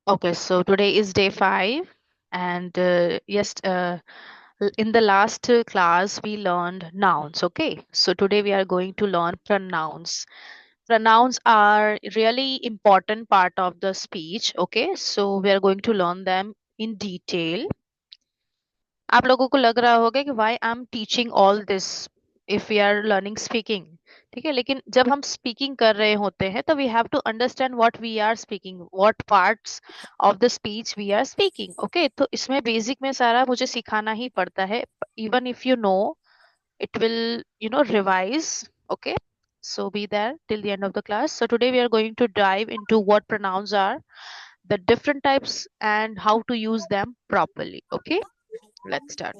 Okay, so today is day 5, and in the last class we learned nouns. Okay, so today we are going to learn pronouns. Pronouns are really important part of the speech. Okay, so we are going to learn them in detail. आप लोगों को लग रहा होगा कि why I'm teaching all this if we are learning speaking. ठीक है, लेकिन जब हम स्पीकिंग कर रहे होते हैं तो we have to understand what we are speaking, what parts of the speech we are speaking. Okay, तो इसमें बेसिक में सारा मुझे सिखाना ही पड़ता है. Even if you know, it will revise. Okay, so be there till the end of the class. So today we are going to dive into what pronouns are, the different types, and how to use them properly. Okay, let's start.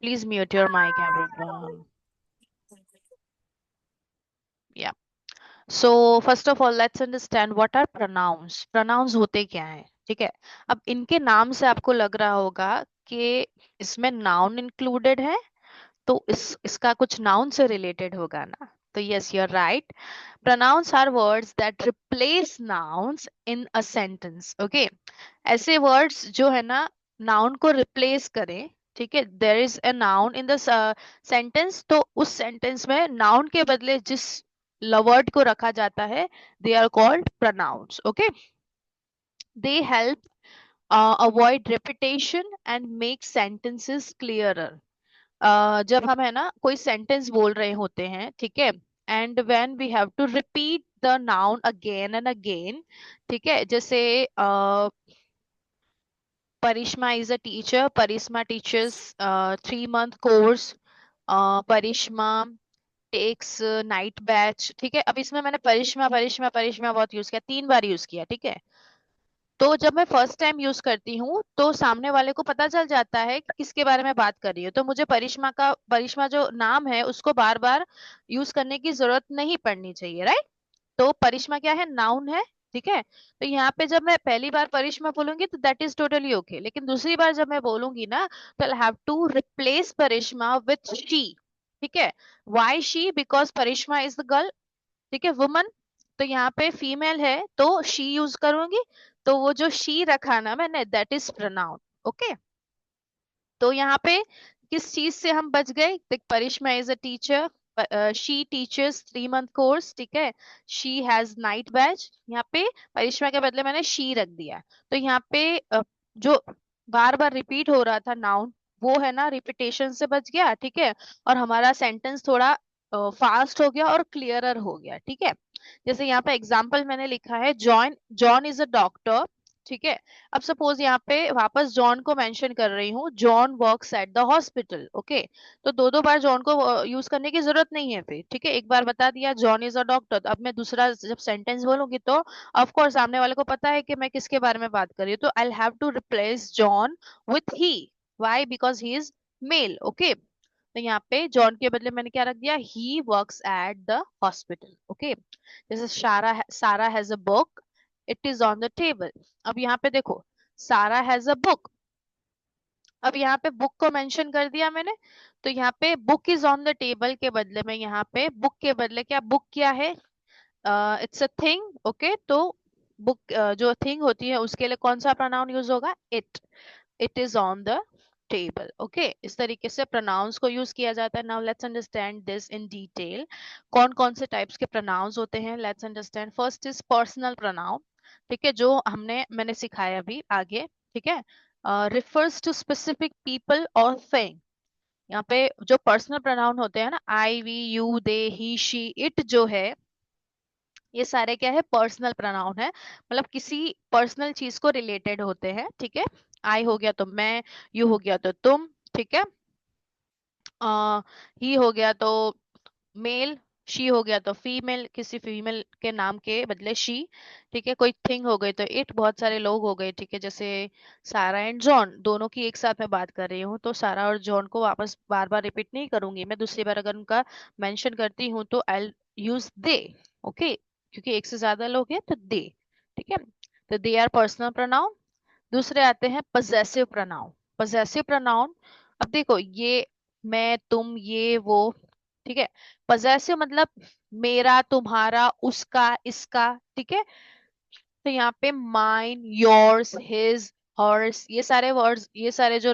Please mute your mic, everyone. Yeah. So first of all, let's understand what are pronouns. Pronouns होते क्या हैं? ठीक है. अब इनके नाम से आपको लग रहा होगा कि इसमें noun included है, तो इसका कुछ noun से related होगा ना. तो yes, you're right. Pronouns are words that replace nouns in a sentence. Okay. ऐसे वर्ड्स जो है ना नाउन को रिप्लेस करें. ठीक है, there is a noun in the sentence, तो उस सेंटेंस में नाउन के बदले जिस वर्ड को रखा जाता है, they are called pronouns. Okay, they help avoid repetition and make sentences clearer. जब हम है ना कोई सेंटेंस बोल रहे होते हैं, ठीक है, and when we have to repeat the noun again and again. ठीक है, जैसे Parishma is a teacher. Parishma teaches 3 month course. Parishma takes night batch. ठीक है, अब इसमें मैंने परिश्मा परिश्मा परिश्मा बहुत यूज किया, 3 बार यूज किया. ठीक है, तो जब मैं फर्स्ट टाइम यूज करती हूँ तो सामने वाले को पता चल जाता है कि किसके बारे में बात कर रही है, तो मुझे परिश्मा जो नाम है उसको बार बार यूज करने की जरूरत नहीं पड़नी चाहिए. राइट. तो परिश्मा क्या है? नाउन है. ठीक है, तो यहाँ पे जब मैं पहली बार परिश्मा बोलूंगी तो दैट इज टोटली ओके, लेकिन दूसरी बार जब मैं बोलूंगी ना तो I have to replace Parishma with she. ठीक है, why she? Because Parishma is the girl. ठीक है, वुमन. तो यहाँ पे फीमेल है तो शी यूज करूंगी. तो वो जो शी रखा ना मैंने, दैट इज प्रोनाउन. ओके, तो यहाँ पे किस चीज से हम बच गए? देख, Parishma is a teacher, she teachers 3 month course. ठीक है, शी हैज नाइट बैच. यहाँ पे परिश्मा के बदले मैंने शी रख दिया. तो यहाँ पे जो बार बार रिपीट हो रहा था नाउन, वो है ना रिपीटेशन से बच गया. ठीक है, और हमारा सेंटेंस थोड़ा फास्ट हो गया और क्लियरर हो गया. ठीक है, जैसे यहाँ पे एग्जाम्पल मैंने लिखा है, John John is a doctor. ठीक है, अब सपोज यहाँ पे वापस जॉन को मेंशन कर रही हूँ, John works at the hospital. Okay, तो दो दो बार जॉन को यूज करने की जरूरत नहीं है फिर. ठीक है, एक बार बता दिया जॉन इज अ डॉक्टर, अब मैं दूसरा जब सेंटेंस बोलूंगी तो ऑफ कोर्स सामने वाले को पता है कि मैं किसके बारे में बात कर रही हूँ, तो I have to replace John with he. Why? Because he is male. Okay, तो यहाँ पे जॉन के बदले मैंने क्या रख दिया? He works at the hospital. Okay, जैसे सारा has a book, it is on the table. अब यहाँ पे देखो, सारा हैज अ बुक. अब यहाँ पे बुक को मेंशन कर दिया मैंने, तो यहाँ पे book is on the table के बदले में यहाँ पे बुक के बदले क्या? बुक क्या है? It's a thing. ओके, तो बुक जो थिंग होती है उसके लिए कौन सा प्रोनाउन यूज होगा? It. It is on the table. Okay, इस तरीके से प्रोनाउंस को यूज किया जाता है. Now let's understand this in detail. कौन कौन से टाइप्स के प्रोनाउंस होते हैं, let's understand. First is personal pronoun. ठीक है, जो मैंने सिखाया अभी आगे. ठीक है, रिफर्स टू स्पेसिफिक पीपल और थिंग. यहाँ पे जो पर्सनल प्रोनाउन होते हैं ना, I, we, you, they, he, she, it, जो है, ये सारे क्या है? पर्सनल प्रोनाउन है, मतलब किसी पर्सनल चीज को रिलेटेड होते हैं. ठीक है, आई हो गया तो मैं, यू हो गया तो तुम. ठीक है, ही हो गया तो मेल, शी हो गया तो फीमेल, किसी फीमेल के नाम के बदले शी. ठीक है, कोई थिंग हो गई तो इट, बहुत सारे लोग हो गए. ठीक है, जैसे सारा एंड जॉन, दोनों की एक साथ मैं बात कर रही हूँ, तो सारा और जॉन को वापस बार बार रिपीट नहीं करूंगी मैं. दूसरी बार अगर उनका मेंशन करती हूँ तो आई यूज दे. ओके, क्योंकि एक से ज्यादा लोग हैं तो दे. ठीक है, तो दे आर पर्सनल प्रोनाउन. दूसरे आते हैं पजेसिव प्रोनाउन. पजेसिव प्रोनाउन, अब देखो, ये मैं, तुम, ये, वो. ठीक है, पजेसिव मतलब मेरा, तुम्हारा, उसका, इसका. ठीक है, तो यहाँ पे माइन, योर्स, हिज, हर्स, ये सारे जो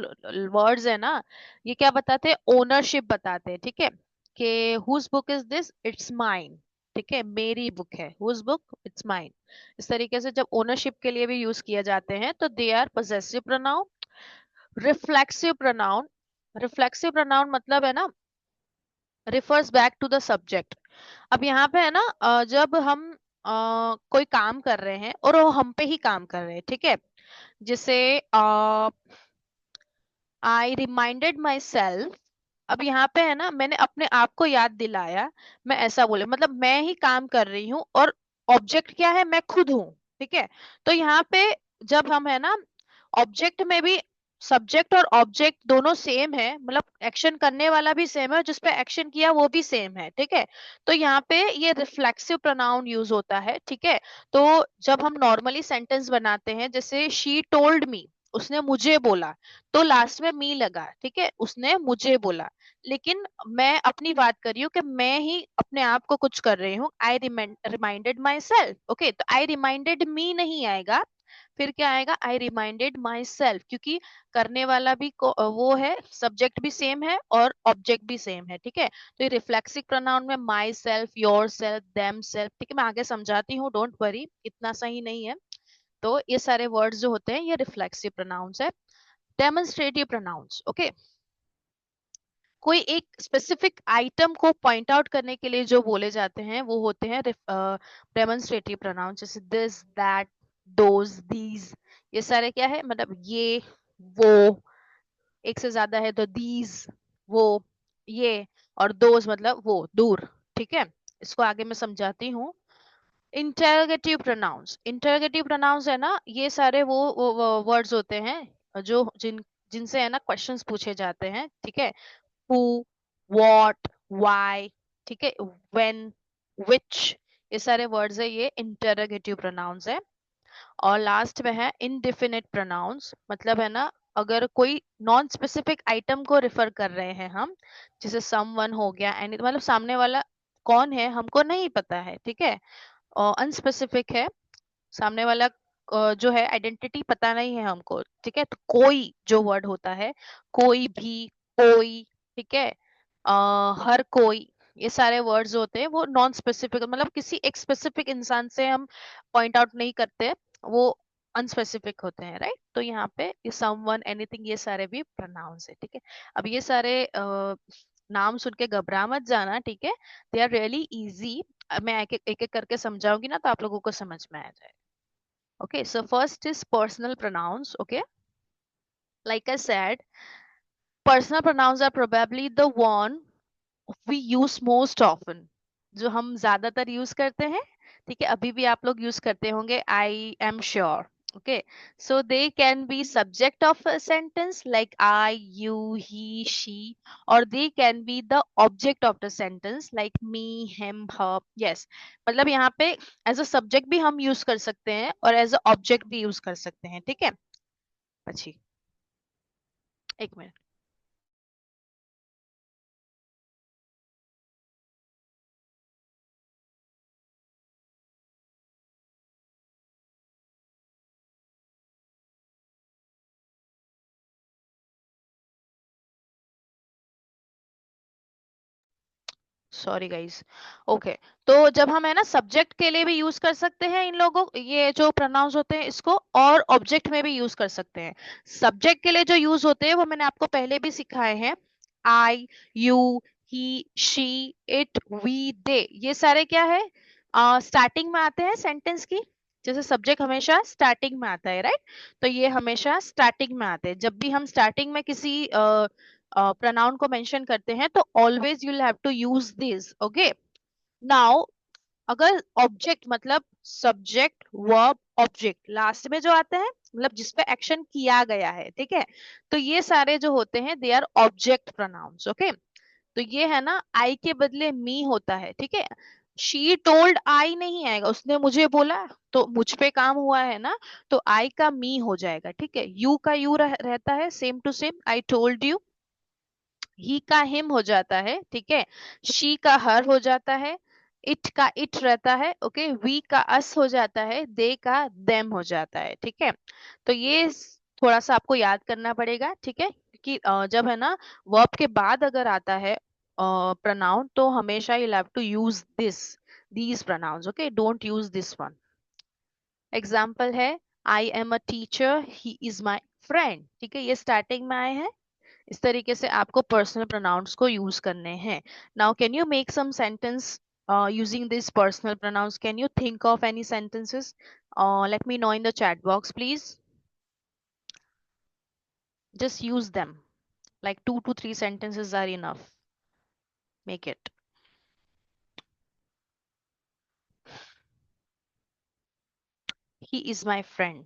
वर्ड्स है ना, ये क्या बताते हैं? ओनरशिप बताते हैं, ठीक है। कि whose book is this, it's mine, ठीक है, मेरी बुक है, हुज बुक, इट्स माइन। इस तरीके से जब ओनरशिप के लिए भी यूज किए जाते हैं तो they are possessive pronoun. Reflexive pronoun, reflexive pronoun मतलब है ना, refers back to the subject. अब यहाँ पे है ना, जब हम कोई काम कर रहे हैं और वो हम पे ही काम कर रहे हैं, ठीक है। जैसे आई रिमाइंडेड माई सेल्फ। अब यहाँ पे है ना, मैंने अपने आप को याद दिलाया, मैं ऐसा बोले, मतलब मैं ही काम कर रही हूँ और ऑब्जेक्ट क्या है? मैं खुद हूँ, ठीक है। तो यहाँ पे जब हम है ना, ऑब्जेक्ट में भी सब्जेक्ट और ऑब्जेक्ट दोनों सेम है, मतलब एक्शन करने वाला भी सेम है और जिसपे एक्शन किया वो भी सेम है, ठीक है। तो यहाँ पे ये रिफ्लेक्सिव प्रोनाउन यूज होता है, ठीक है। तो जब हम नॉर्मली सेंटेंस बनाते हैं, जैसे शी टोल्ड मी, उसने मुझे बोला, तो लास्ट में मी लगा, ठीक है, उसने मुझे बोला। लेकिन मैं अपनी बात कर रही हूँ कि मैं ही अपने आप को कुछ कर रही हूँ, आई रिमाइंडेड माई सेल्फ, ओके। तो आई रिमाइंडेड मी नहीं आएगा, फिर क्या आएगा? आई रिमाइंडेड माई सेल्फ, क्योंकि करने वाला भी वो है, सब्जेक्ट भी सेम है और ऑब्जेक्ट भी सेम है, ठीक है। तो ये रिफ्लेक्सिव प्रोनाउन में my self, your self, them self, ठीक है, मैं आगे समझाती हूँ, डोंट वरी, इतना सही नहीं है। तो ये सारे वर्ड्स जो होते हैं ये रिफ्लेक्सिव प्रोनाउंस है। Demonstrative pronouns, okay. कोई एक स्पेसिफिक आइटम को पॉइंट आउट करने के लिए जो बोले जाते हैं वो होते हैं डेमोन्स्ट्रेटिव प्रोनाउंस, जैसे दिस, दैट, दोज, दीज। ये सारे क्या है? मतलब ये, वो, एक से ज्यादा है तो दीज, वो, ये, और दोज मतलब वो, दूर, ठीक है। इसको आगे मैं समझाती हूँ। इंटरोगेटिव प्रोनाउंस, इंटरोगेटिव प्रोनाउंस है ना, ये सारे वो वर्ड्स होते हैं जो जिनसे है ना क्वेश्चंस पूछे जाते हैं, ठीक है। who, what, why, ठीक है, when, which, ये सारे वर्ड्स है, ये इंटरोगेटिव प्रोनाउंस है। और लास्ट में है इनडिफिनिट प्रोनाउंस, मतलब है ना, अगर कोई नॉन स्पेसिफिक आइटम को रिफर कर रहे हैं हम, जैसे समवन हो गया, एनी, मतलब सामने वाला कौन है हमको नहीं पता है, ठीक है, और अनस्पेसिफिक है, सामने वाला जो है आइडेंटिटी पता नहीं है हमको, ठीक है। तो कोई जो वर्ड होता है, कोई भी, कोई, ठीक है, हर कोई, ये सारे वर्ड्स होते हैं वो नॉन स्पेसिफिक, मतलब किसी एक स्पेसिफिक इंसान से हम पॉइंट आउट नहीं करते, वो अनस्पेसिफिक होते हैं, राइट। तो यहाँ पे ये समवन, एनीथिंग, ये सारे भी प्रोनाउंस है, ठीक है। अब ये सारे नाम सुन के घबरा मत जाना, ठीक है, दे आर रियली इजी। मैं एक एक करके समझाऊंगी ना तो आप लोगों को समझ में आ जाए। Okay, so first is personal pronouns. Okay, like I said, personal pronouns are probably the one we use most often, जो हम ज्यादातर यूज करते हैं, ठीक है। अभी भी आप लोग यूज करते होंगे, I am sure. Okay, so they can be subject of a sentence like I, you, he, she, or they can be the object of the sentence like me, him, her. Yes, मतलब यहाँ पे as a subject भी हम use कर सकते हैं और as a object भी यूज कर सकते हैं, ठीक है। પછી એક મિનિટ। Sorry guys. ओके, तो जब हम है ना सब्जेक्ट के लिए भी यूज कर सकते हैं इन लोगों, ये जो प्रोनाउंस होते हैं इसको, और ऑब्जेक्ट में भी यूज कर सकते हैं। सब्जेक्ट के लिए जो यूज होते हैं वो मैंने आपको पहले भी सिखाए हैं, I, you, he, she, it, we, they, ये सारे क्या है? स्टार्टिंग में आते हैं सेंटेंस की, जैसे सब्जेक्ट हमेशा स्टार्टिंग में आता है, राइट। तो ये हमेशा स्टार्टिंग में आते हैं। जब भी हम स्टार्टिंग में किसी प्रोनाउन को मेंशन करते हैं तो always you will have to use this, okay. Now अगर ऑब्जेक्ट मतलब सब्जेक्ट, वर्ब, ऑब्जेक्ट लास्ट में जो आते हैं, मतलब जिसपे एक्शन किया गया है, ठीक है, तो ये सारे जो होते हैं they are object pronouns, okay. तो ये है ना, आई के बदले मी होता है, ठीक है। शी टोल्ड आई नहीं आएगा, उसने मुझे बोला, तो मुझ पे काम हुआ है ना, तो आई का मी हो जाएगा, ठीक है। यू का यू रहता है, same to same, I told you. He का हिम हो जाता है, ठीक है। शी का हर हो जाता है। इट का इट रहता है, ओके, वी का अस हो जाता है, दे का देम हो जाता है, ठीक है। तो ये थोड़ा सा आपको याद करना पड़ेगा, ठीक है, क्योंकि जब है ना वर्ब के बाद अगर आता है प्रोनाउन, तो हमेशा you have to use these pronouns, okay, don't use this one. Example है, I am a teacher, he is my friend, ठीक है, ये स्टार्टिंग में आए हैं। इस तरीके से आपको पर्सनल प्रोनाउंस को यूज करने हैं। Now can you make some sentence using these personal pronouns? Can you think of any sentences? Let me know in the chat box, please. Just use them. Like 2 to 3 sentences are enough. Make it. He is my friend.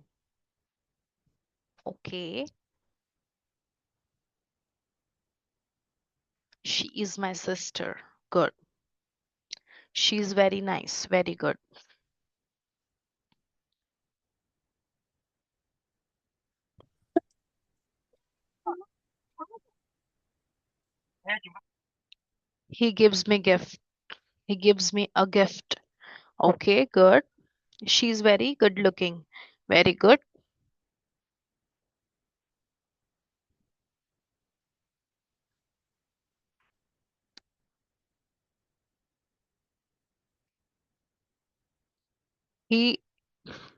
Okay. She is my sister. Good. She is very nice. Very good. He gives me gift. He gives me a gift. Okay, good. She's very good looking. Very good. He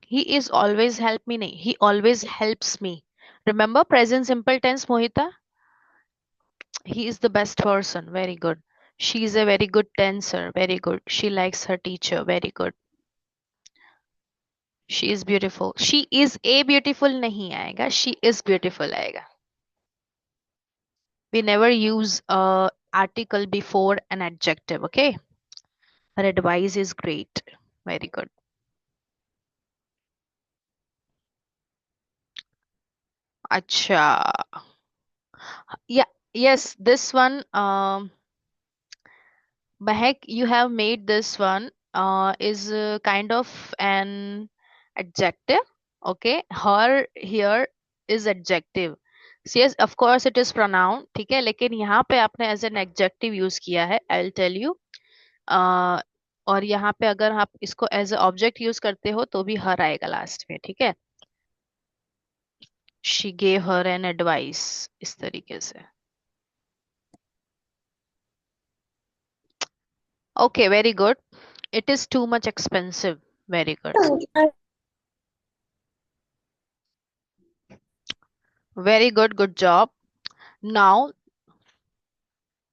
he is always help me. nahi, He always helps me. Remember present simple tense, Mohita? He is the best person. Very good. She is a very good dancer. Very good. She likes her teacher. Very good. She is beautiful. She is a beautiful नहीं आएगा. She is beautiful आएगा. We never use a article before an adjective. Okay. Her advice is great. Very good. अच्छा. Yeah. Yes. This one. Mahek, you have made this one is kind of an adjective. Okay, her here is adjective. So yes, of course it is pronoun. ठीक है, लेकिन यहाँ पे आपने as an adjective use किया है. I'll tell you. और यहाँ पे अगर आप इसको as a object use करते हो तो भी her आएगा लास्ट में, ठीक है. She gave her an advice, इस तरीके से. Okay, very good. It is too much expensive. Very good. Very good. Good job. Now,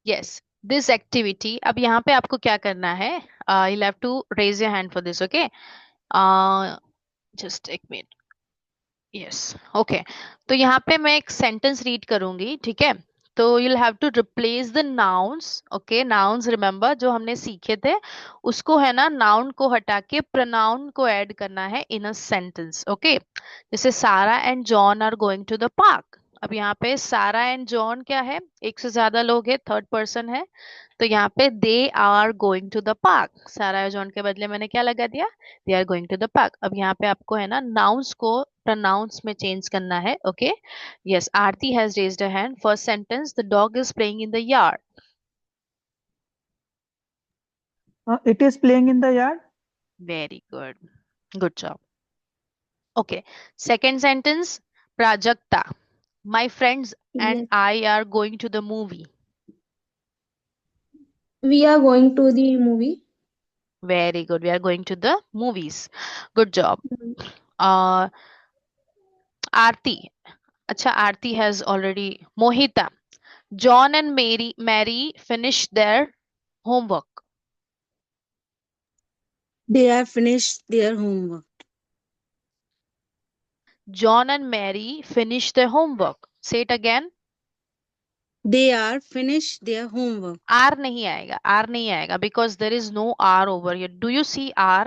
yes, this activity. अब यहाँ पे आपको क्या करना है? You'll have to raise your hand for this, okay? Just एक मिनट. Yes, okay. तो यहाँ पे मैं एक सेंटेंस रीड करूंगी, ठीक है? तो you'll have to replace the nouns, okay? Nouns remember जो हमने सीखे थे, उसको है ना noun को हटा के pronoun को ऐड करना है in a sentence, okay? जैसे Sarah and John are going to the park. अब यहाँ पे सारा एंड जॉन क्या है? एक से ज्यादा लोग है, थर्ड पर्सन है. तो यहाँ पे they are going to the park. Sarah और जॉन के बदले मैंने क्या लगा दिया? They are going to the park. अब यहाँ पे आपको है ना नाउन्स को प्रोनाउंस में चेंज करना है, okay. Yes, Aarti has raised a hand. First sentence, the dog is playing in the yard. It is playing in the yard. Very good. Good job. Okay, second sentence, Prajakta, my friends and Yes, I are going to the movie. we are going to the movie. Very good. We are going to the movies. Good job. Mm. Uh, Aarti. Acha, Aarti has already. Mohita. John and Mary finished their homework. They have finished their homework. John and Mary finished their homework. Say it again. They are finished their homework. R नहीं आएगा. R नहीं आएगा because there is no R over here. Do you see R?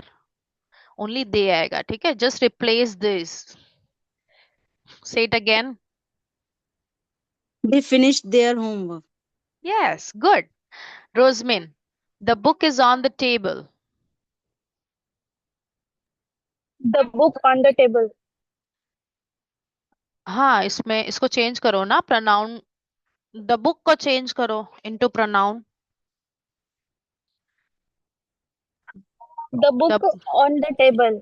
Only they आएगा. ठीक है? Just replace this. Say it again. They finished their homework. Yes, good. Rosmin, the book is on the table. The book on the table. हाँ, इसमें इसको change करो ना, pronoun. The book को change करो into pronoun. The book The on the table.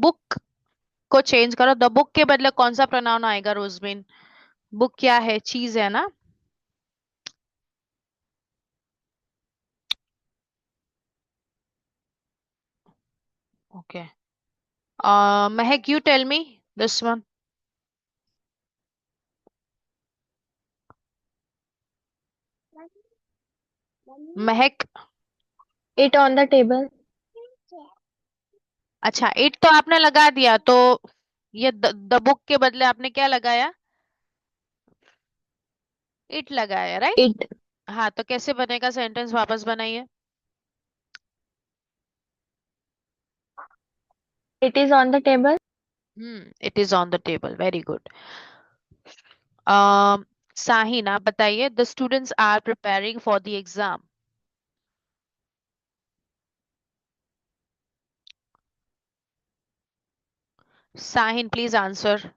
Book को change करो, the book के बदले कौन सा प्रोनाउन आएगा रोजबिन? बुक क्या है? चीज है ना? Okay, Mahak, you tell me this one. Mahak. It on the table. अच्छा, इट तो आपने लगा दिया, तो ये द बुक के बदले आपने क्या लगाया? इट लगाया, राइट? It. हाँ, तो कैसे बनेगा सेंटेंस? वापस बनाइए. It is on the table. It is on the table. Very good. Sahin, आप बताइए. The students are preparing for the exam. Sahin, please answer.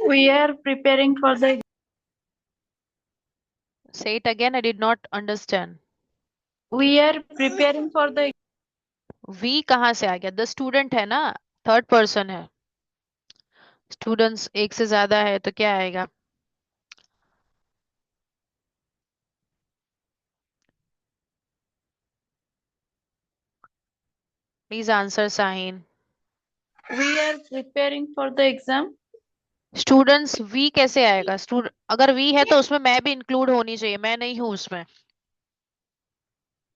We are preparing for the Say it again, I did not understand. we are preparing for the we कहाँ से आ गया? The student है ना, third person है. Students एक से ज्यादा है तो क्या आएगा? Please answer Sahin. we are preparing for the exam. Students we कैसे आएगा? अगर वी है तो उसमें मैं भी इंक्लूड होनी चाहिए. मैं नहीं हूं उसमें.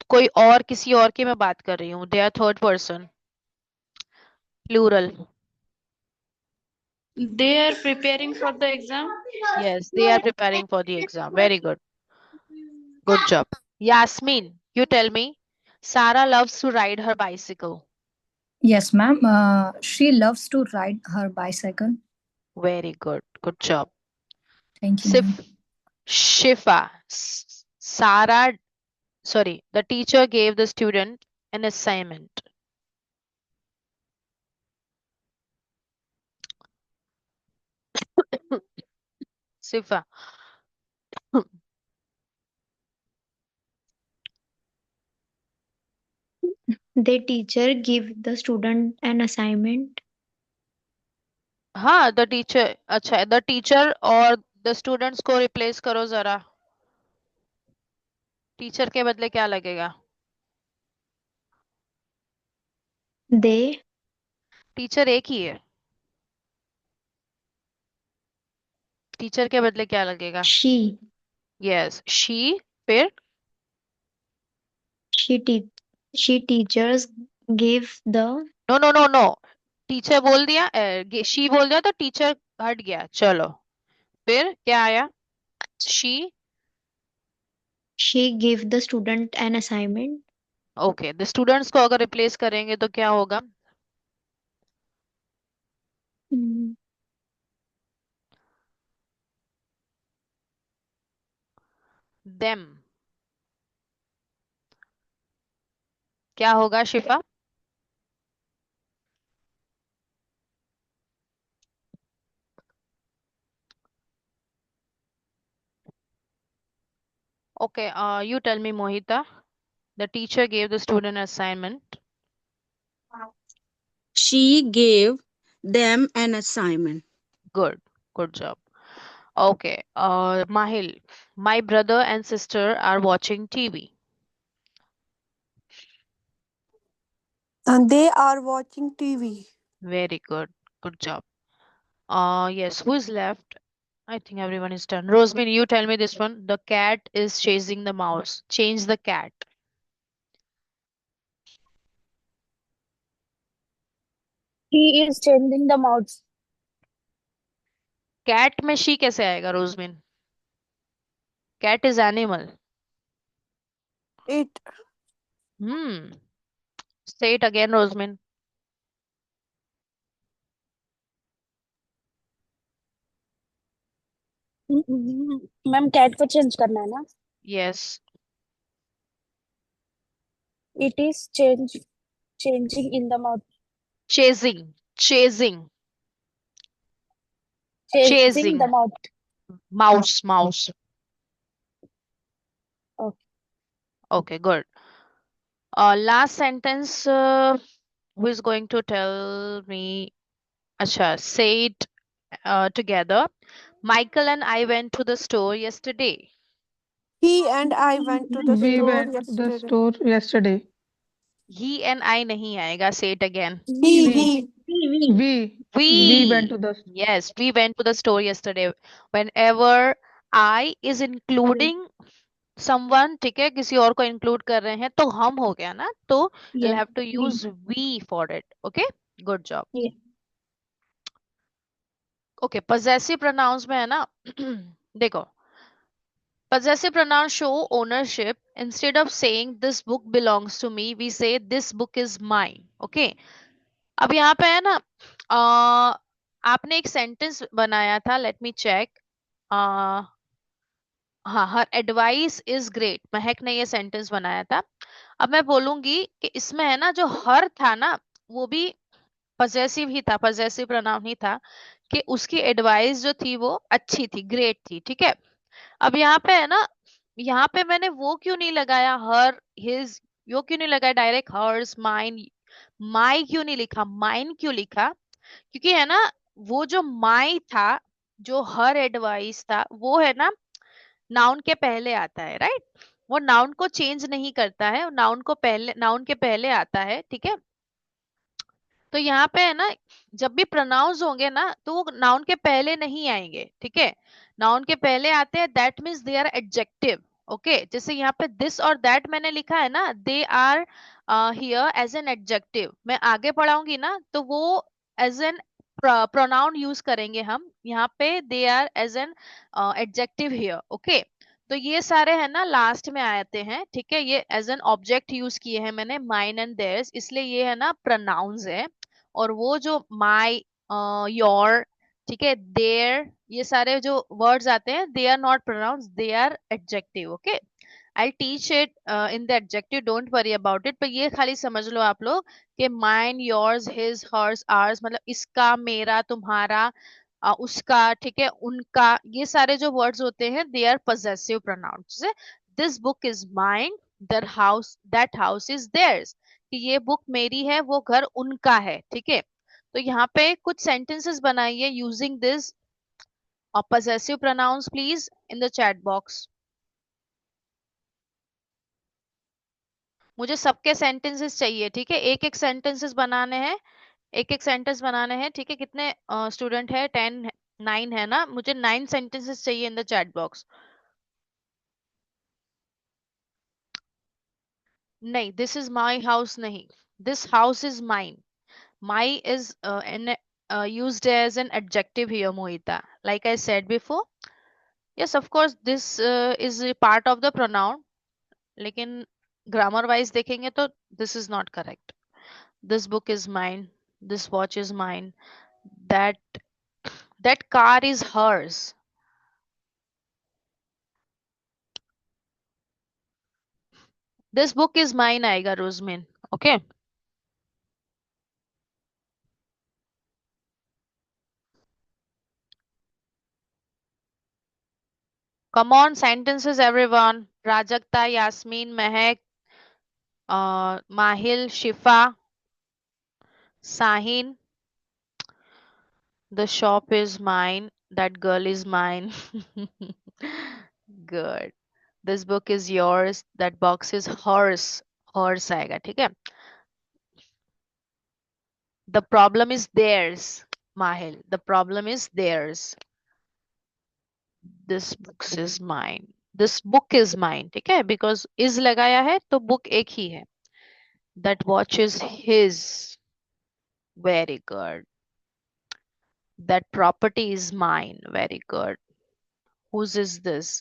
कोई और, किसी और की मैं बात कर रही हूँ. They are third person, plural. They are preparing for the exam. Yes, they are preparing for the exam. Very good. Good job. Yasmin, you tell me. Sarah loves to ride her bicycle. Yes, ma'am. She loves to ride her bicycle. Very good. Good job. Thank you, Sif, ma'am. Shifa. Sarah, sorry, the teacher gave the student an assignment. Sifa. The teacher give the student an assignment. हाँ, the teacher. अच्छा, the teacher और the students को replace करो जरा. Teacher के बदले क्या लगेगा? They. टीचर एक ही है. टीचर के बदले क्या लगेगा? She. Yes, she. फिर She te- she teachers give the. No no no no. Teacher बोल दिया, शी बोल दिया तो टीचर हट गया. चलो, फिर क्या आया? She. She give the student an assignment. Okay, the students को अगर रिप्लेस करेंगे तो क्या होगा? Mm, them. क्या होगा Shifa? Okay, you tell me Mohita. The teacher gave the student assignment. She gave them an assignment. Good. Good job. Okay, Mahil, my brother and sister are watching TV. And they are watching TV. Very good. Good job. Yes, who is left? I think everyone is done. Rosemary, you tell me this one. The cat is chasing the mouse. Change the cat. He is changing the mouse. Cat में she कैसे आएगा Rosemin? Cat is animal. It. Hmm. Say it again, Rosemin. Ma'am cat को change करना है ना. Yes. It is changing in the mouth. Chasing. Chasing. Chasing Chasing. the mouth. Mouse. Mouse. Okay. Okay, good. Last sentence, who is going to tell me? Acha, say it together. Michael and I went to the store yesterday. He and I went to the We store went to the yesterday. store yesterday. He and I नहीं आएगा. Say it again. He, We he. we went to We. the Yes, we went to the store yesterday. Whenever I is including someone, ठीक है, किसी और को include कर रहे हैं तो हम हो गया ना, तो you'll Yeah. have to use we for it. Okay, good job. Yeah. Okay, possessive pronouns में है ना, देखो, possessive pronouns show ownership. Instead of saying this book belongs to me, we say this book is mine. Okay, अब यहाँ पे है ना, आपने एक सेंटेंस बनाया था, लेट मी चेक. हाँ, हर एडवाइस इज ग्रेट, महक ने ये सेंटेंस बनाया था. अब मैं बोलूंगी कि इसमें है ना, जो हर था ना, वो भी पजेसिव ही था, पजेसिव प्रोनाउन ही था, कि उसकी एडवाइस जो थी वो अच्छी थी, ग्रेट थी. ठीक है, अब यहाँ पे है ना, यहाँ पे मैंने वो क्यों नहीं लगाया, हर, हिज, वो क्यों नहीं लगाया डायरेक्ट, हर्स, माइन, माई क्यों नहीं लिखा, माइन क्यों लिखा? क्योंकि है ना, वो जो माई था, जो हर एडवाइस था, वो है ना, नाउन के पहले आता है, राइट? वो नाउन को चेंज नहीं करता है, नाउन को पहले, नाउन के पहले आता है. ठीक है, तो यहाँ पे है ना, जब भी प्रोनाउंस होंगे ना, तो वो नाउन के पहले नहीं आएंगे. ठीक है, नाउन के पहले आते हैं, that means they are adjective. ओके, जैसे यहाँ पे दिस और दैट मैंने लिखा है ना, they are here as an adjective. मैं आगे पढ़ाऊंगी ना, तो वो एज एन प्रोनाउन यूज करेंगे हम यहाँ पे, they are as an adjective here. Okay, तो ये सारे है ना लास्ट में आते हैं. ठीक है, ये एज एन ऑब्जेक्ट यूज किए हैं मैंने, माइन एंड देयर्स, इसलिए ये है ना प्रोनाउंस है. और वो जो माई, योर, ठीक है, देयर, ये सारे जो वर्ड्स आते हैं, they are not pronouns, they are adjective. Okay, I teach it in the adjective, don't worry about it. पर ये खाली समझ लो आप लोग कि mine, yours, his, hers, ours, मतलब इसका, मेरा, तुम्हारा, उसका, ठीक है, उनका, ये सारे जो वर्ड्स होते हैं, they are possessive pronouns. This book is mine, that house is theirs, कि ये बुक मेरी है, वो घर उनका है. ठीक है, तो यहाँ पे कुछ सेंटेंसेस बनाइए using this possessive pronouns, please, in the chat box. मुझे सबके सेंटेंसेस चाहिए. ठीक है, एक एक सेंटेंसेस बनाने हैं, एक एक सेंटेंस बनाने हैं. ठीक है, कितने स्टूडेंट है? 10, 9 है ना, मुझे 9 सेंटेंसेस चाहिए इन द चैट बॉक्स. नहीं, दिस इज माई हाउस नहीं, this house is mine. My is an used as an adjective here, Mohita, like I said before. Yes, of course, this is a part of the pronoun, लेकिन grammar wise देखेंगे तो this is not correct. This book is mine, this watch is mine, that that car is hers. This book is mine आएगा Rozmin. Okay, come on sentences everyone. Prajakta, Yasmeen, Mahak, Mahil, Shifa, Sahin. The shop is mine, that girl is mine. Good. This book is yours, that box is hers. Hers आएगा. ठीक है, the problem is theirs, Mahil, the problem is theirs. This book is mine, this book is mine. ठीक है, because is लगाया है तो book एक ही है. That watch is his. Very good. That property is mine. Very good. Whose is this?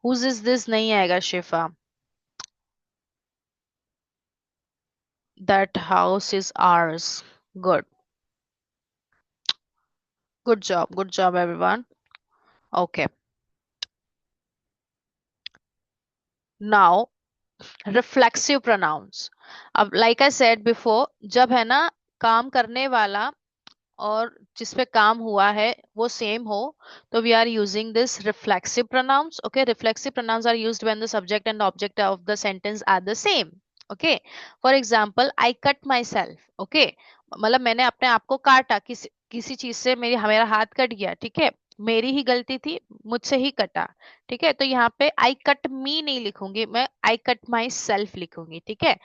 Whose is this नहीं आएगा शिफा. That house is ours. Good. Good job everyone. Okay, now reflexive pronouns. अब like I said before, जब है ना काम करने वाला और जिस पे काम हुआ है वो सेम हो, तो we are using this reflexive pronouns. Okay, reflexive pronouns are used when the subject and the object of the sentence are the same. Okay, for example I cut myself. Okay, मतलब मैंने अपने आप को काटा, किसी किसी चीज से मेरा हाथ कट गया. ठीक है, मेरी ही गलती थी, मुझसे ही कटा. ठीक है, तो यहाँ पे आई कट मी नहीं लिखूंगी, मैं आई कट माई सेल्फ लिखूंगी. ठीक है,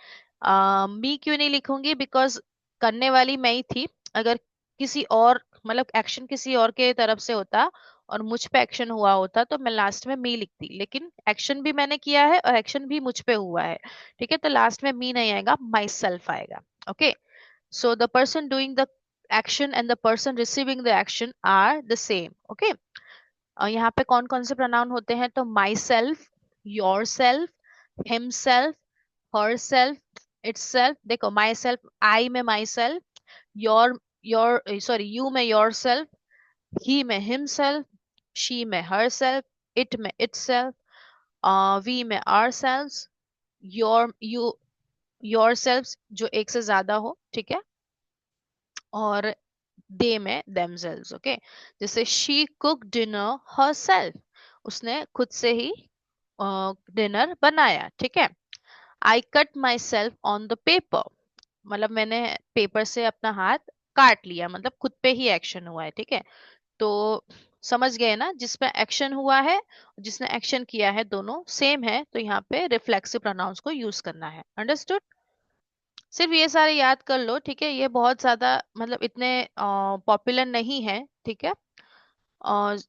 मी क्यों नहीं लिखूंगी? बिकॉज करने वाली मैं ही थी. अगर किसी और मतलब एक्शन किसी और के तरफ से होता और मुझ पे एक्शन हुआ होता तो मैं लास्ट में मी लिखती, लेकिन एक्शन भी मैंने किया है और एक्शन भी मुझ पे हुआ है. ठीक है, तो लास्ट में मी नहीं आएगा, माई सेल्फ आएगा. Okay, so the person doing the action and the person receiving the action are the same. Okay, यहाँ पे कौन कौन से pronoun होते हैं? तो myself, yourself, himself, herself, itself. देखो myself, I में myself, your sorry you में yourself, he में himself, she में herself, it में itself, we में ourselves, you yourselves जो एक से ज्यादा हो. ठीक है, और दे में themselves. ओके, जैसे she cooked dinner herself, उसने खुद से ही डिनर बनाया. ठीक है, I cut myself on the paper, मतलब मैंने पेपर से अपना हाथ काट लिया, मतलब खुद पे ही एक्शन हुआ है. ठीक है, तो समझ गए ना, जिसमें एक्शन हुआ है जिसने एक्शन किया है दोनों सेम है, तो यहाँ पे रिफ्लेक्सिव प्रोनाउंस को यूज करना है. अंडरस्टूड? सिर्फ ये सारे याद कर लो. ठीक है, ये बहुत ज्यादा मतलब इतने पॉपुलर नहीं है. ठीक है, और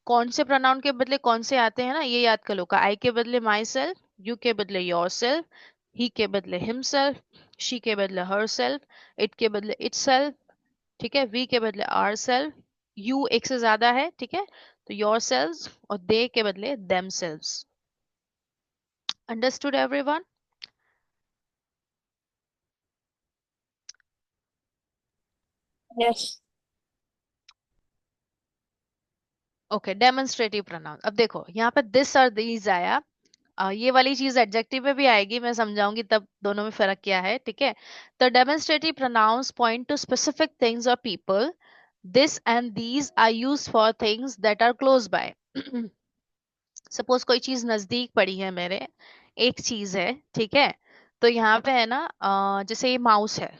कौन से प्रोनाउन के बदले कौन से आते हैं ना, ये याद कर लो. का आई के बदले माई सेल्फ, यू के बदले योर सेल्फ, ही के बदले हिमसेल्फ, शी के बदले हर सेल्फ, इट के बदले इट सेल्फ. ठीक है, वी के बदले आर सेल्फ, यू एक से ज्यादा है. ठीक है, तो योर सेल्फ, और दे के बदले them selves. Understood everyone? Yes. Okay, demonstrative pronoun. अब देखो यहाँ पे दिस और दीज आया. ये वाली चीज एडजेक्टिव में भी आएगी, मैं समझाऊंगी तब दोनों में फर्क क्या है. ठीक है, तो demonstrative pronouns point to specific things और people. This and these are used for things that are close by. Suppose कोई चीज नजदीक पड़ी है मेरे, एक चीज है. ठीक है, तो यहाँ पे है ना जैसे ये माउस है,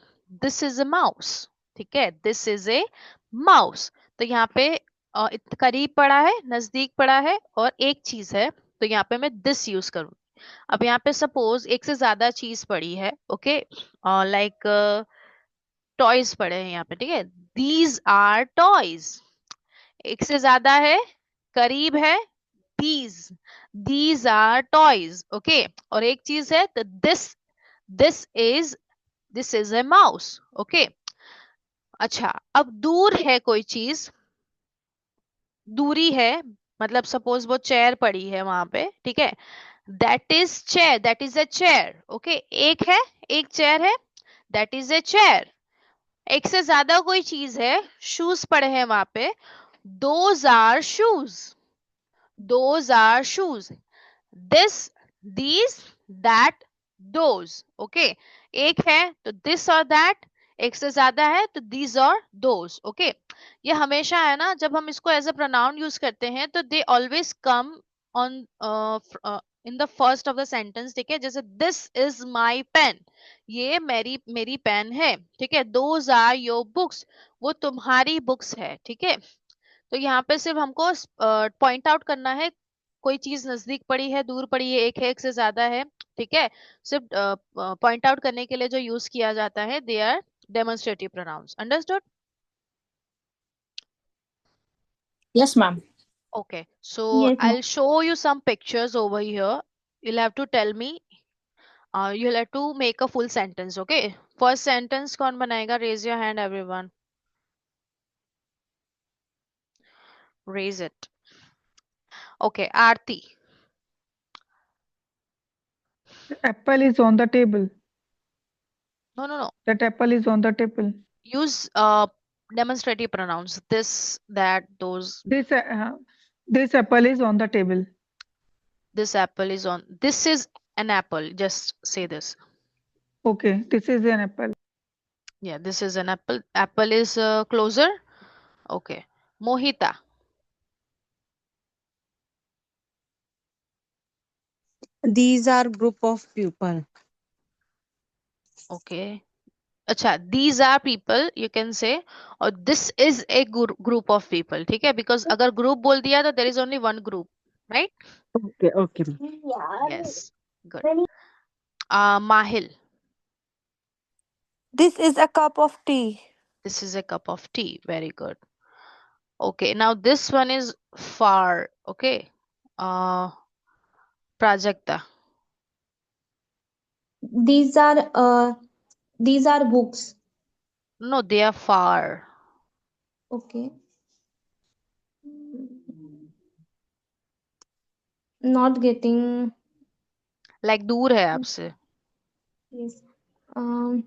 दिस इज अ माउस. ठीक है, दिस इज ए माउस. तो यहाँ पे करीब पड़ा है, नजदीक पड़ा है, और एक चीज है, तो यहाँ पे मैं दिस यूज करूँ. अब यहाँ पे सपोज एक से ज्यादा चीज पड़ी है. ओके, लाइक टॉयज पड़े हैं यहाँ पे. ठीक है, दीज आर टॉयज. एक से ज्यादा है, करीब है, these are toys. ओके, और एक चीज है तो this is a mouse. Okay, अच्छा, अब दूर है कोई चीज, दूरी है, मतलब सपोज वो चेयर पड़ी है वहां पे. ठीक है, that is a chair. Okay, एक है, एक चेयर है, दैट इज ए चेयर. एक से ज्यादा कोई चीज है, शूज पड़े हैं वहां पे, those are shoes. Those are shoes. This, these, that, those. Okay, एक है तो दिस और दैट, एक से ज्यादा है तो दीज और दोज. ओके, ये हमेशा है ना, जब हम इसको एज अ प्रोनाउन यूज करते हैं तो they always come on in the first of the sentence. ठीक है, जैसे दिस इज माई पेन, ये मेरी मेरी पेन है. ठीक है, दोज आर योर बुक्स, वो तुम्हारी बुक्स है. ठीक है, तो यहाँ पे सिर्फ हमको पॉइंट आउट करना है, कोई चीज नजदीक पड़ी है, दूर पड़ी है, एक है, एक से ज्यादा है. ठीक है, सिर्फ पॉइंट आउट करने के लिए जो यूज किया जाता है, they are demonstrative pronouns. Understood? Yes, ma'am. Okay, so Yes, ma'am. I'll show you some pictures over here. You'll have to tell me, you'll have to make a full sentence. Okay, first sentence कौन बनाएगा? Raise your hand, everyone. Raise it. Okay, Aarti. The apple is on the table. No. That apple is on the table. Use demonstrative pronouns. This, that, those. This apple is on the table. This apple is on. This is an apple. Just say this. Okay, this is an apple. Yeah, this is an apple. Apple is closer. Okay. Mohita. These are group of people. Okay. Acha, these are people you can say, or this is a group of people. ठीक है? Because अगर group बोल दिया तो there is only one group, right? Okay, okay. Yes. Good. Mahil. This is a cup of tea. This is a cup of tea. Very good. Okay. Now this one is far. Okay. Prajakta. These are books. No, they are far. Okay. Not getting. Like दूर है आपसे. Yes. Um.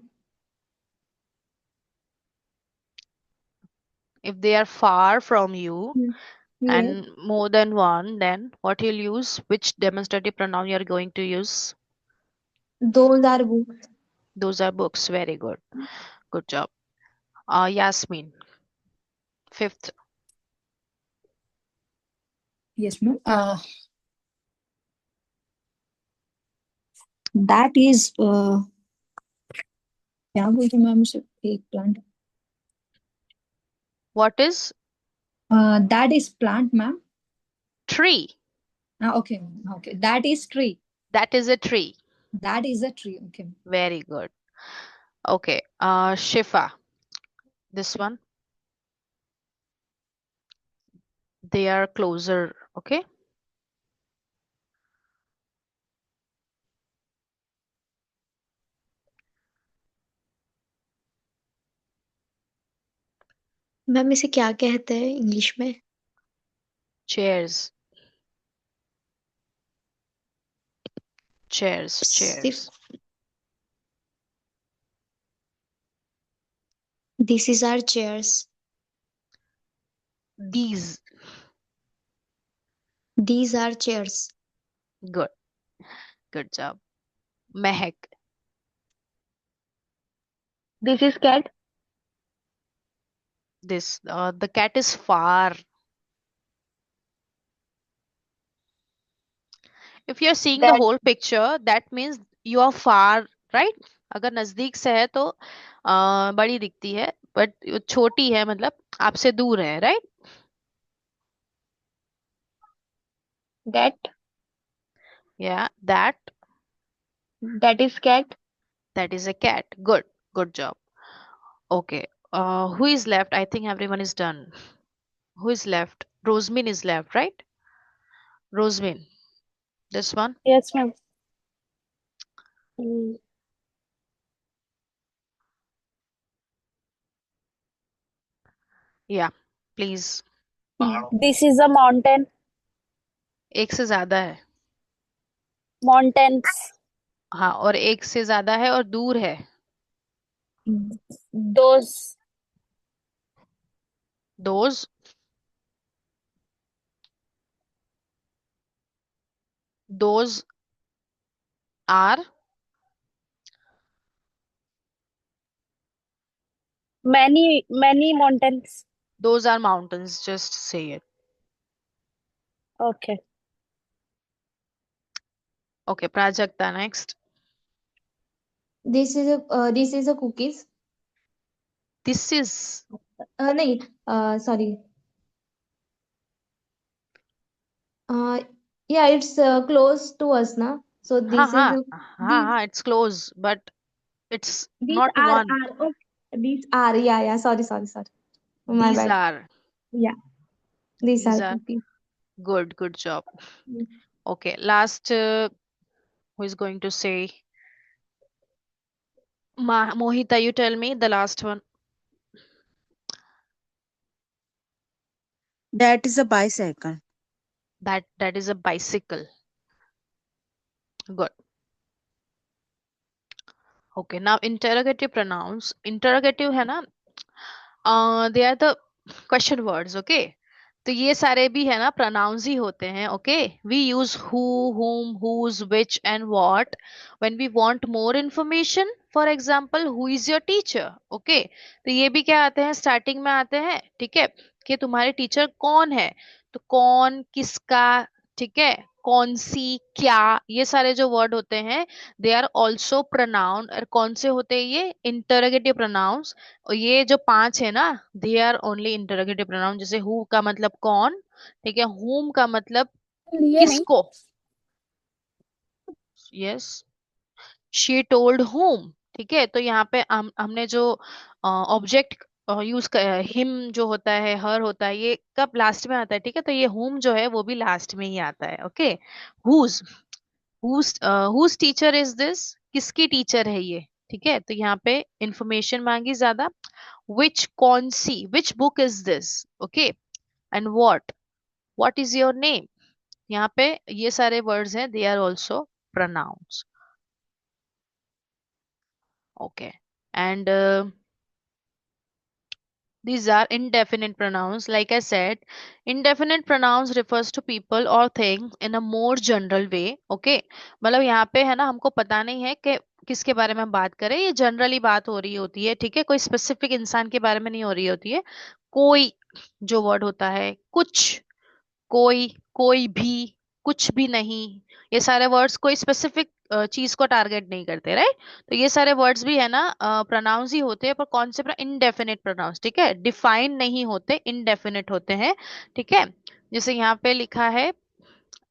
If they are far from you Yes. and more than one, then what you'll use? Which demonstrative pronoun you are going to use? Those are books. Those are books. Very good. Good job. Yasmin. Fifth. Yes, ma'am. That is क्या बोलते हैं ma'am उसे एक plant What is? That is plant, ma'am. Tree. Okay, okay. That is tree. That is a tree. That is a tree. Okay. Very good. Okay. Shifa. This one. They are closer. Okay. Ma'am इसे क्या कहते हैं English में? Chairs. Chairs. सिर्फ Chairs. This is our chairs. These. These are chairs. Good. Good job. Mehak. This is cat. This. The cat is far. If you're seeing the That whole picture, that means you are far, right? अगर नजदीक से है तो बड़ी दिखती है, but छोटी है मतलब आपसे दूर है, right? that Yeah, that is cat. is a cat. Good. Good job. Okay. Who is left? I think everyone is done. Who is left? Rosemin is left, right? Rosemin. This one. Yes, ma'am. Yeah. Please. This is a mountain. एक से ज्यादा है. Mountains. हाँ, और एक से ज्यादा है और दूर है. Those. Those. Those are. Many mountains. Those are mountains. Just say it. Okay. Okay, Prajakta next. This is a cookies. This is. नहीं. Sorry. Yeah, it's close to us, na. So हाँ this is हाँ a, हाँ these हाँ, it's close, but it's these not are one. okay. These are, yeah. Sorry. My These bad. are. Yeah, these These are are. cookies. Good job. Mm. Okay, last who is going to say? Mohita, you tell me the last one. That is a bicycle. That is a bicycle. Good. Okay, now interrogative pronouns. Interrogative है ना? They are the question words. Okay. तो ये सारे भी है ना pronouns ही होते हैं. Okay. We use who, whom, whose, which and what when we want more information for example who is your teacher, okay. तो ये भी क्या आते हैं, स्टार्टिंग में आते हैं, ठीक है, कि तुम्हारे टीचर कौन है। तो कौन, किसका, ठीक है, कौन सी, क्या, ये सारे जो वर्ड होते हैं दे आर ऑल्सो प्रोनाउन। और कौन से होते हैं ये, इंटरोगेटिव प्रोनाउंस। और ये जो 5 है ना, they are only interrogative pronoun. जैसे हु का मतलब कौन, ठीक है, whom का मतलब लिए नहीं किसको, यस, शी टोल्ड whom, ठीक है। तो यहाँ पे हमने जो ऑब्जेक्ट यूज कर, हिम जो होता है, हर होता है, ये कब लास्ट में आता है, ठीक है। तो ये whom जो है वो भी लास्ट में ही आता है, okay. Whose, whose teacher is this, किसकी टीचर है ये, ठीक है। तो यहाँ पे इंफॉर्मेशन मांगी ज्यादा। विच, कौन सी, which book is this, okay. And what is your name. यहाँ पे ये सारे वर्ड्स हैं, they are also pronouns, okay. And these are indefinite pronouns. Like I said, indefinite pronouns refers to people or things in a more general way, okay. मतलब यहाँ पे है ना, हमको पता नहीं है कि किसके बारे में हम बात करें, ये जनरली बात हो रही होती है, ठीक है, कोई स्पेसिफिक इंसान के बारे में नहीं हो रही होती है। कोई जो वर्ड होता है, कुछ, कोई, कोई भी, कुछ भी नहीं, ये सारे वर्ड्स कोई स्पेसिफिक चीज को टारगेट नहीं करते, राइट। तो ये सारे वर्ड्स भी है ना प्रोनाउंस ही होते हैं, पर कौन से, इनडेफिनेट प्रोनाउंस, ठीक है, डिफाइन नहीं होते, इनडेफिनेट होते हैं, ठीक है। जैसे यहाँ पे लिखा है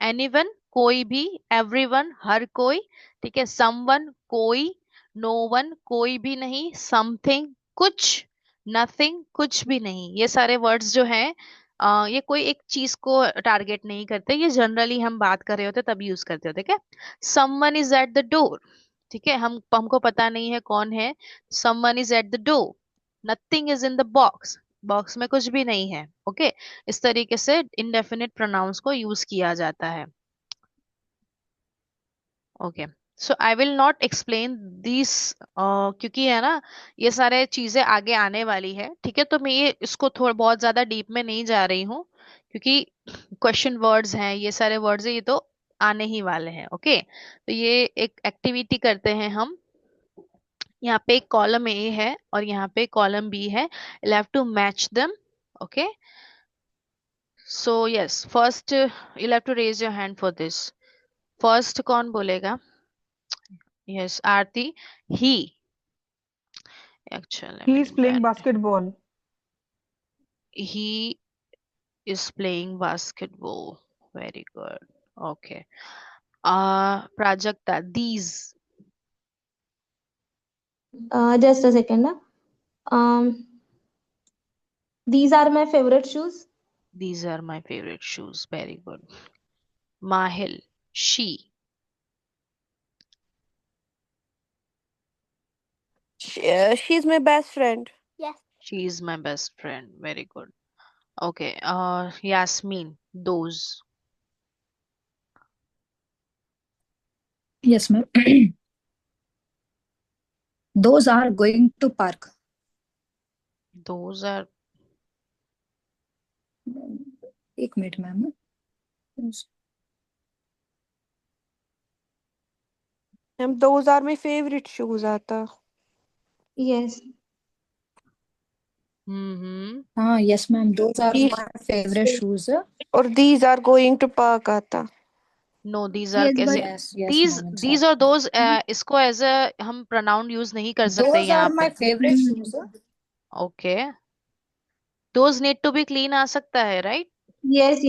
एनीवन, कोई भी, एवरीवन, हर कोई, ठीक है, समवन, कोई, नो वन, कोई भी नहीं, समथिंग, कुछ, नथिंग, कुछ भी नहीं। ये सारे वर्ड्स जो हैं ये कोई एक चीज को टारगेट नहीं करते, ये जनरली हम बात कर रहे होते तब यूज करते होते, ठीक है। Someone is at the door, ठीक है, हमको पता नहीं है कौन है, someone is at the door. Nothing is in the box, box में कुछ भी नहीं है, ओके। इस तरीके से इंडेफिनिट प्रोनाउंस को यूज किया जाता है, okay. So I will not explain this, क्योंकि है ना ये सारे चीजें आगे आने वाली है, ठीक है। तो मैं ये इसको थोड़ा बहुत ज्यादा डीप में नहीं जा रही हूँ, क्योंकि क्वेश्चन वर्ड्स हैं, ये सारे वर्ड्स हैं, ये तो आने ही वाले हैं, ओके। तो ये एक एक्टिविटी करते हैं हम। यहाँ पे एक कॉलम ए है और यहाँ पे कॉलम बी है, you'll have to match them, okay. So yes, first you'll have to raise your hand for this. First कौन बोलेगा, yes, Aarti, he, actually let He me is playing write. basketball. He is playing basketball, very good, okay. Prajakta, these, Just a second. These are my favorite shoes. these are my favorite shoes, very good. Mahil, she, She's my best friend. she is my best friend, very good, okay. Yasmin, those, yes ma'am. Those are going to park. those are, एक minute ma'am, And those are my favorite shoes, Ata. Yes. हाँ yes ma'am, those are These, my favorite shoes. or these are going to park, Ata. no, these are Yes, but कैसे, yes these ma'am, these और exactly. those इसको as a हम pronoun use नहीं कर सकते Those यहाँ are my पे, favorite shoes. Okay. Those need to be clean आ सकता है, राइट, yes.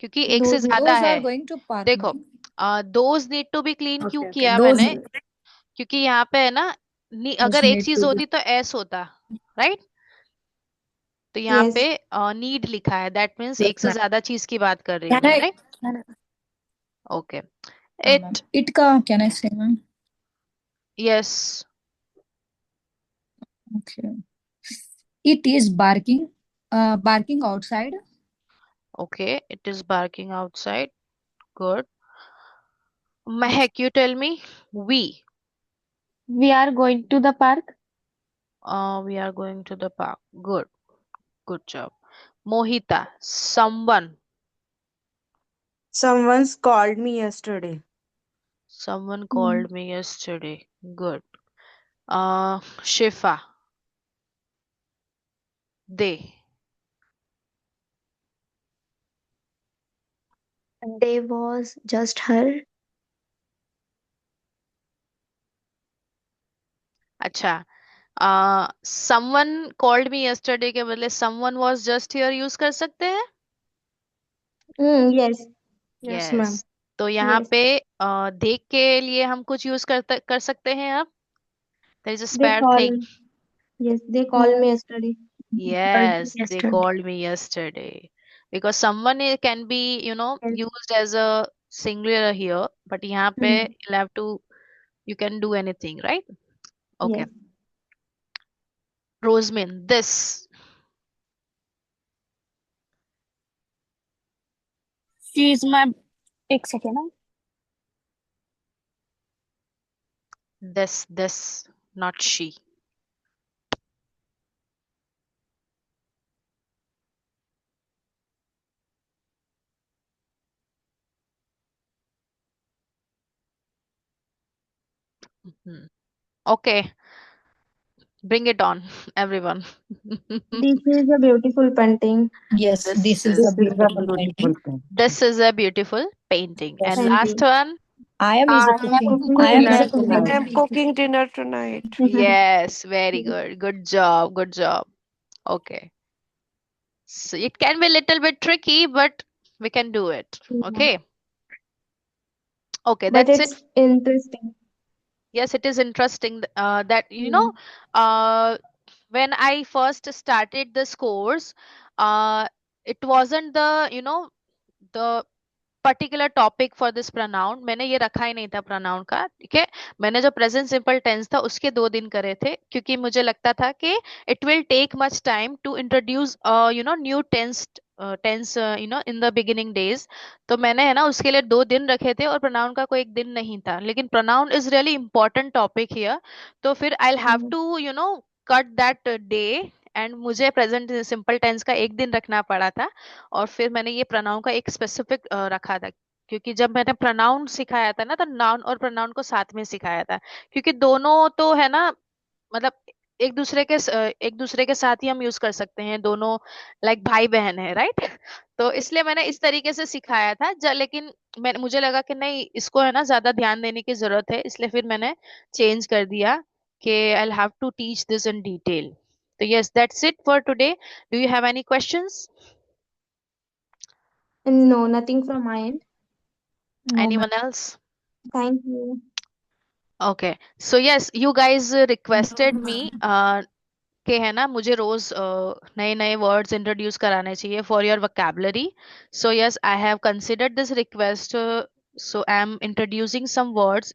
क्योंकि एक से Those. ज्यादा Those है। are going to park, देखो, ma'am. Those need to be clean क्यों Okay, okay. किया Those मैंने, क्योंकि यहाँ पे है ना, those अगर एक need चीज to be. होती तो एस होता, राइट। तो यहाँ Yes. पे नीड लिखा है, दैट मीन्स Yes एक से ma'am. ज्यादा चीज की बात कर रही हूँ Can मैं, I? Right, Can I? Okay. हाँ ma'am. इट, It का can I say ma'am? Yes, Okay. It is barking. Barking outside. Okay, it is barking outside, good. Mahak, you tell me, we, We are going to the park. we are going to the park, good, good job. Mohita, someone, Someone's called me yesterday. Someone called me yesterday. Good. Shifa. They. They was just her. अच्छा. Someone called me yesterday के बदले someone was just here use कर सकते हैं? Yes. Yes, ma'am. Yes. तो यहाँ Yes. पे देख के लिए हम कुछ यूज कर सकते हैं अब. There is a They spare call. thing. Yes, they called me yesterday. Yes, they Yesterday. called me yesterday. Because someone can be, Yes. used as a singular here, but यहाँ पे you'll have to, you can do anything, right? Okay. Yes. Rosemin, this. She is my. एक second हाँ. This, not she. Mhm. Okay, bring it on, everyone. This is a beautiful painting. Yes, This this is is a beautiful painting. this is a beautiful painting. Yes. And Thank last you. one. I am is a cooking. cooking I am is dinner a cooking. I tonight. am cooking dinner tonight. Yes, very good. Good job. Good job. Okay. So it can be a little bit tricky, but we can do it. Yeah. Okay. Okay, But that's it. it's interesting. Yes, it is interesting that when I first started this course, it wasn't the particular topic for this pronoun. मैंने ये रखा ही नहीं था pronoun का. ठीक है. मैंने जो प्रेजेंट सिंपल टेंस था उसके 2 दिन करे थे क्योंकि मुझे लगता था कि it will take much time to introduce new tense in the beginning days. तो मैंने है ना उसके लिए 2 दिन रखे थे और प्रोनाउन का कोई एक दिन नहीं था. लेकिन pronoun is really important topic here. तो फिर I have to cut that day and मुझे प्रेजेंट सिंपल टेंस का एक दिन रखना पड़ा था. और फिर मैंने ये प्रोनाउन का एक स्पेसिफिक रखा था क्योंकि जब मैंने प्रोनाउन सिखाया था ना तो नाउन और प्रोनाउन को साथ में सिखाया था क्योंकि दोनों तो है ना मतलब एक दूसरे के साथ ही हम यूज कर सकते हैं. दोनों लाइक भाई बहन है, राइट. तो इसलिए मैंने इस तरीके से सिखाया था लेकिन मुझे लगा कि नहीं इसको है ना ज्यादा ध्यान देने की जरूरत है, इसलिए फिर मैंने चेंज कर दिया कि I have to teach this in detail. तो yes, that's it for today. Do you have any questions? No, nothing from my end. No, Anyone else? Thank you. Okay, so yes, you guys requested me कि है ना मुझे रोज नए नए words introduce कराने चाहिए for your vocabulary. So yes, I have considered this request. So I'm introducing some words